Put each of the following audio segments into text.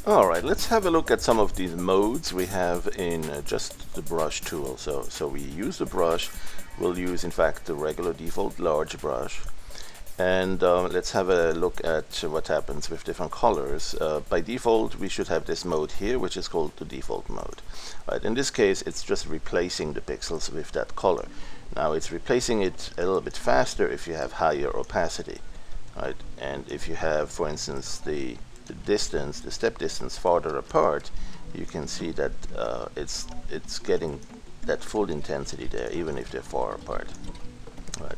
Alright, let's have a look at some of these modes we have in just the brush tool. So we use the brush, we'll use in fact the regular default large brush, and let's have a look at what happens with different colors. By default we should have this mode here, which is called the default mode. Right, in this case it's just replacing the pixels with that color. Now it's replacing it a little bit faster if you have higher opacity. Right, and if you have, for instance, the distance, the step distance farther apart, you can see that it's getting that full intensity there, even if they're far apart. Right.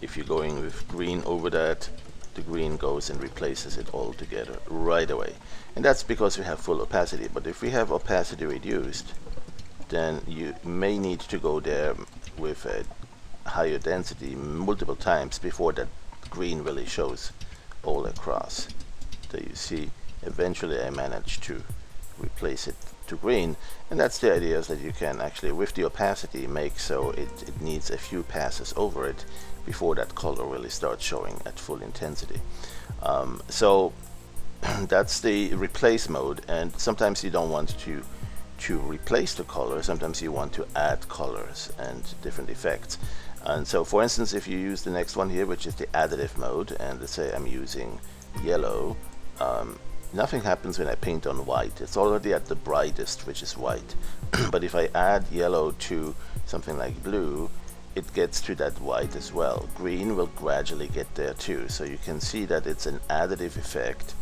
If you're going with green over that, the green goes and replaces it all together right away. And that's because we have full opacity. But if we have opacity reduced, then you may need to go there with a higher density multiple times before that green really shows all across. So you see, eventually I managed to replace it to green, and that's the idea, is that you can actually, with the opacity, make so it needs a few passes over it before that color really starts showing at full intensity. So that's the replace mode, and sometimes you don't want to replace the color, sometimes you want to add colors and different effects. And so for instance, if you use the next one here, which is the additive mode, and let's say I'm using yellow, nothing happens when I paint on white. It's already at the brightest, which is white. But if I add yellow to something like blue, it gets to that white as well. Green will gradually get there too. So you can see that it's an additive effect,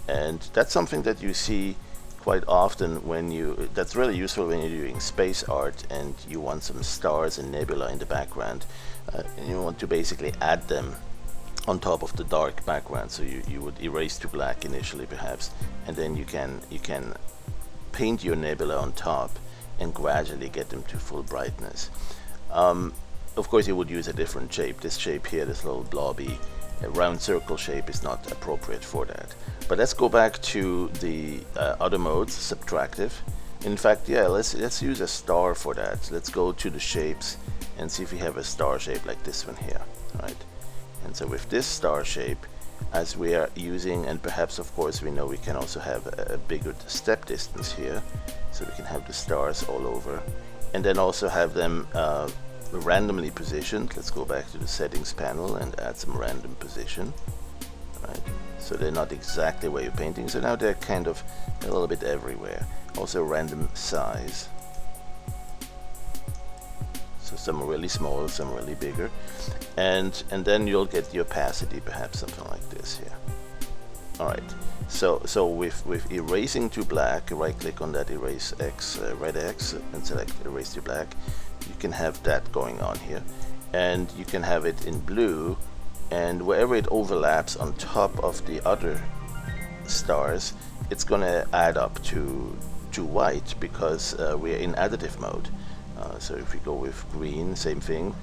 and that's something that you see quite often when that's really useful when you're doing space art and you want some stars and nebula in the background, and you want to basically add them on top of the dark background. So you would erase to black initially perhaps, and then you can paint your nebula on top and gradually get them to full brightness. Of course you would use a different shape. This shape here, this little blobby round circle shape, is not appropriate for that. But let's go back to the other modes, subtractive. In fact, yeah, let's use a star for that. Let's go to the shapes and see if we have a star shape like this one here. Right. And so with this star shape, as we are using, and perhaps of course we know we can also have a bigger step distance here, so we can have the stars all over, and then also have them randomly positioned. Let's go back to the settings panel and add some random position. Right. So they're not exactly where you're painting, so now they're kind of a little bit everywhere. Also random size. So some are really small, some really bigger, and then you'll get the opacity, perhaps something like this here. All right. So with erasing to black, right click on that erase X, red X, and select erase to black. You can have that going on here, and you can have it in blue, and wherever it overlaps on top of the other stars, it's gonna add up to white, because we're in additive mode. So if we go with green, same thing.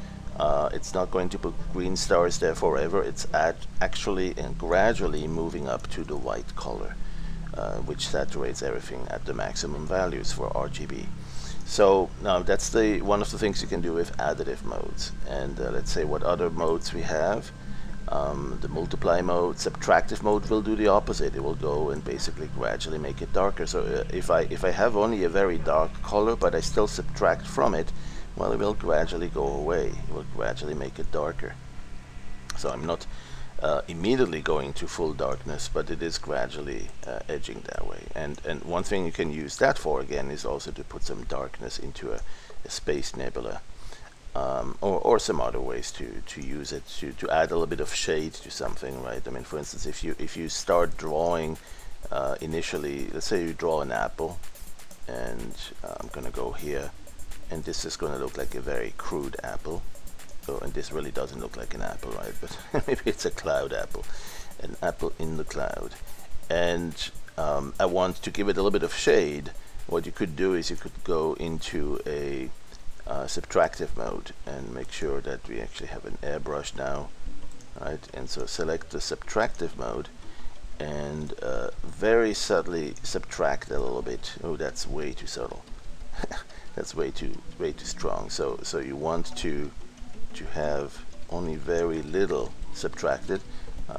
It's not going to put green stars there forever. It's actually and gradually moving up to the white color, which saturates everything at the maximum values for RGB. So now that's one of the things you can do with additive modes. And let's say what other modes we have. The multiply mode, subtractive mode will do the opposite. It will go and basically gradually make it darker. So if I have only a very dark color but I still subtract from it, well, it will gradually go away. It will gradually make it darker. So I'm not immediately going to full darkness, but it is gradually edging that way. And one thing you can use that for, again, is also to put some darkness into a space nebula. Or some other ways to use it, to add a little bit of shade to something, right? I mean, for instance, if you start drawing initially, let's say you draw an apple, and I'm gonna go here, and this is gonna look like a very crude apple. So, and this really doesn't look like an apple, right? But maybe it's a cloud apple, an apple in the cloud. And I want to give it a little bit of shade. What you could do is you could go into a subtractive mode and make sure that we actually have an airbrush now, right? And so select the subtractive mode and very subtly subtract a little bit. Oh, that's way too subtle. That's way too strong. So you want to have only very little subtracted,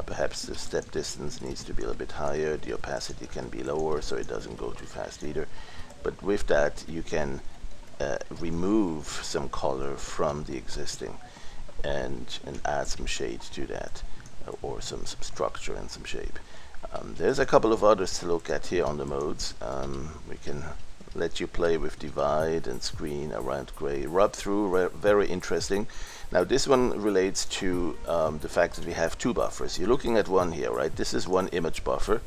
Perhaps the step distance needs to be a little bit higher, the opacity can be lower so it doesn't go too fast either. But with that you can remove some color from the existing and add some shade to that, or some structure and some shape. There's a couple of others to look at here on the modes. We can let you play with divide and screen, around gray, rub through, very interesting. Now this one relates to the fact that we have two buffers. You're looking at one here, right? This is one image buffer,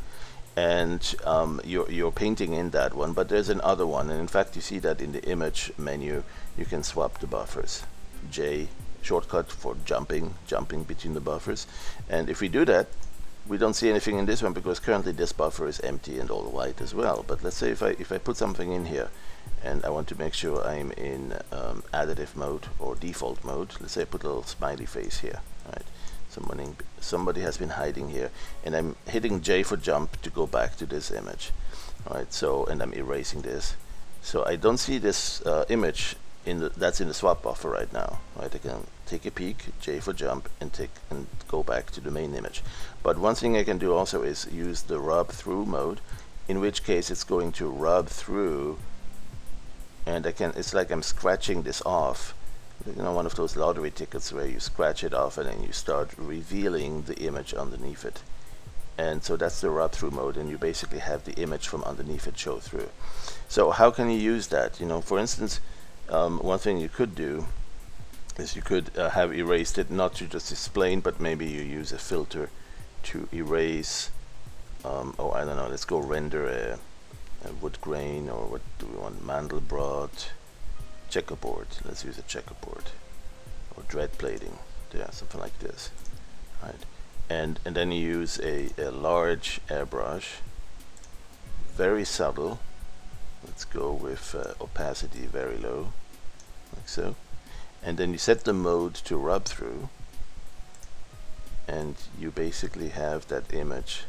and you're painting in that one, but there's another one, and in fact you see that in the image menu you can swap the buffers. J, shortcut for jumping between the buffers. And if we do that, we don't see anything in this one because currently this buffer is empty and all white as well. But let's say if I put something in here and I want to make sure I'm in additive mode or default mode, let's say I put a little smiley face here, right? Somebody has been hiding here, and I'm hitting J for jump to go back to this image, right? So, and I'm erasing this, so I don't see this image that's in the swap buffer right now, right? I can take a peek, J for jump, and go back to the main image. But one thing I can do also is use the rub through mode, in which case it's going to rub through, and it's like I'm scratching this off. You know, one of those lottery tickets where you scratch it off and then you start revealing the image underneath it. And so that's the rub through mode, and you basically have the image from underneath it show through. So how can you use that? You know, for instance, one thing you could do is you could have erased it, not to just explain, but maybe you use a filter to erase, oh, I don't know, let's go render a wood grain, or what do we want, Mandelbrot, checkerboard. Let's use a checkerboard, or dread plating, yeah, something like this, right? And then you use a large airbrush, very subtle. Let's go with opacity very low, like so. And then you set the mode to rub through, and you basically have that image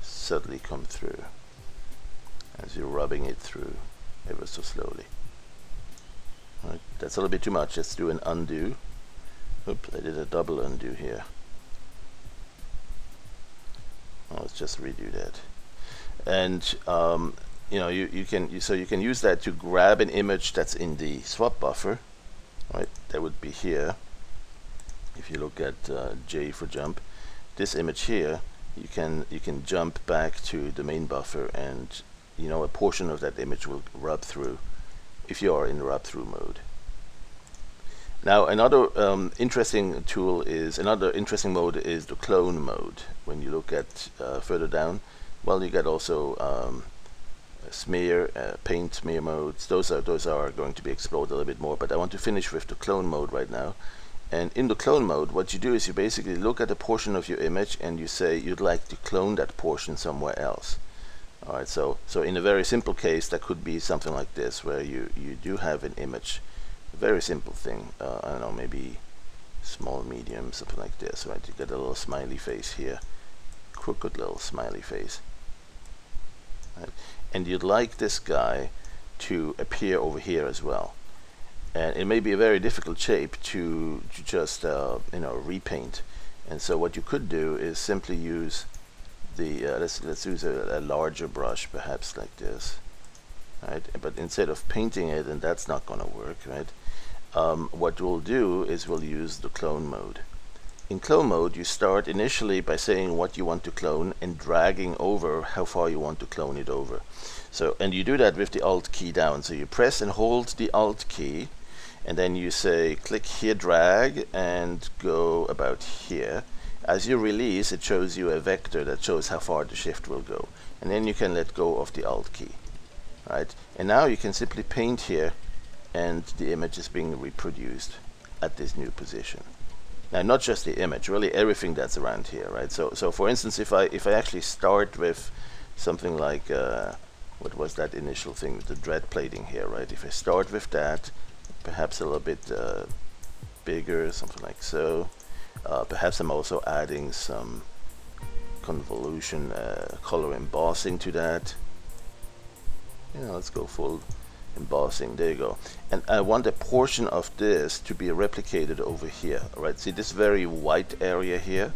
subtly come through as you're rubbing it through ever so slowly. Right, that's a little bit too much. Let's do an undo. Oops, I did a double undo here. Let's just redo that. And you know, you can use that to grab an image that's in the swap buffer, right? That would be here. If you look at J for jump, this image here, you can jump back to the main buffer, and you know, a portion of that image will rub through if you are in rub through mode. Now another interesting mode is the clone mode. When you look at further down, well, you get also smear, paint smear modes. Those are going to be explored a little bit more, but I want to finish with the clone mode right now. And in the clone mode, what you do is you basically look at a portion of your image and you say you'd like to clone that portion somewhere else. Alright, so in a very simple case, that could be something like this, where you do have an image, a very simple thing, I don't know, maybe small, medium, something like this, right? You get a little smiley face here, crooked little smiley face, right? And you'd like this guy to appear over here as well. And it may be a very difficult shape to just you know, repaint. And so what you could do is simply use the let's use a larger brush, perhaps like this, right? But instead of painting it, and that's not going to work, right? What we'll do is we'll use the clone mode. In clone mode, you start initially by saying what you want to clone and dragging over how far you want to clone it over. So, and you do that with the Alt key down. So you press and hold the Alt key, and then you say click here, drag, and go about here. As you release, it shows you a vector that shows how far the shift will go, and then you can let go of the Alt key, right? And now you can simply paint here, and the image is being reproduced at this new position. Now, not just the image, really everything that's around here, right? So for instance, if I actually start with something like what was that initial thing with the dread plating here, right? If I start with that, perhaps a little bit bigger, something like so. Perhaps I'm also adding some convolution, color embossing to that. Yeah, let's go full embossing. There you go. And I want a portion of this to be replicated over here. Right? See this very white area here,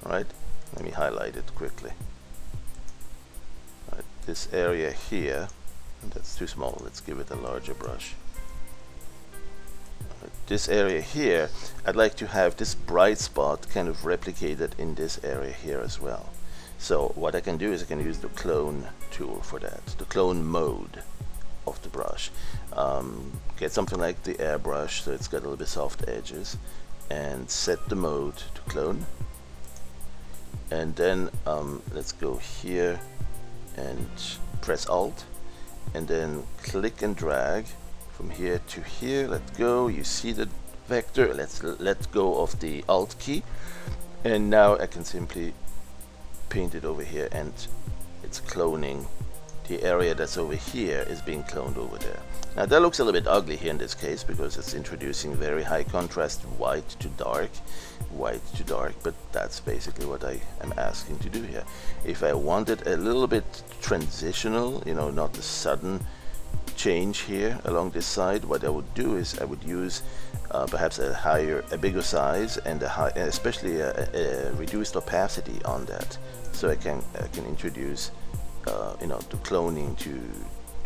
right? Let me highlight it quickly. Right, this area here, that's too small, let's give it a larger brush. This area here, I'd like to have this bright spot kind of replicated in this area here as well. So what I can do is I can use the clone tool for that, the clone mode of the brush. Get something like the airbrush, so it's got a little bit soft edges, and set the mode to clone. And then let's go here and press Alt, and then click and drag from here to here. Let go. You see the vector. Let's let go of the Alt key, and now I can simply paint it over here, and it's cloning. The area that's over here is being cloned over there. Now that looks a little bit ugly here in this case because it's introducing very high contrast white to dark, but that's basically what I am asking to do here. If I wanted a little bit transitional, you know, not a sudden change here along this side, what I would do is I would use perhaps a bigger size and especially a reduced opacity on that, so I can introduce you know, the cloning to,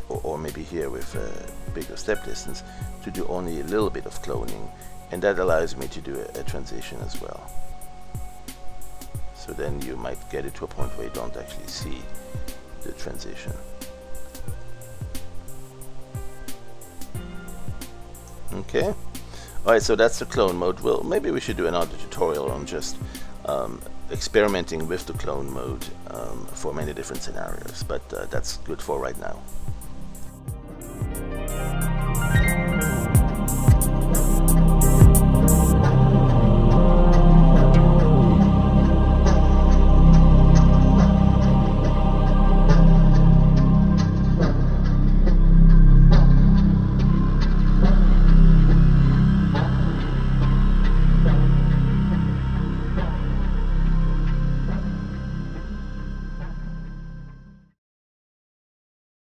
or maybe here with a bigger step distance, to do only a little bit of cloning, and that allows me to do a transition as well. So then you might get it to a point where you don't actually see the transition. Okay, alright, so that's the clone mode. Well, maybe we should do another tutorial on just experimenting with the clone mode for many different scenarios, but that's good for right now.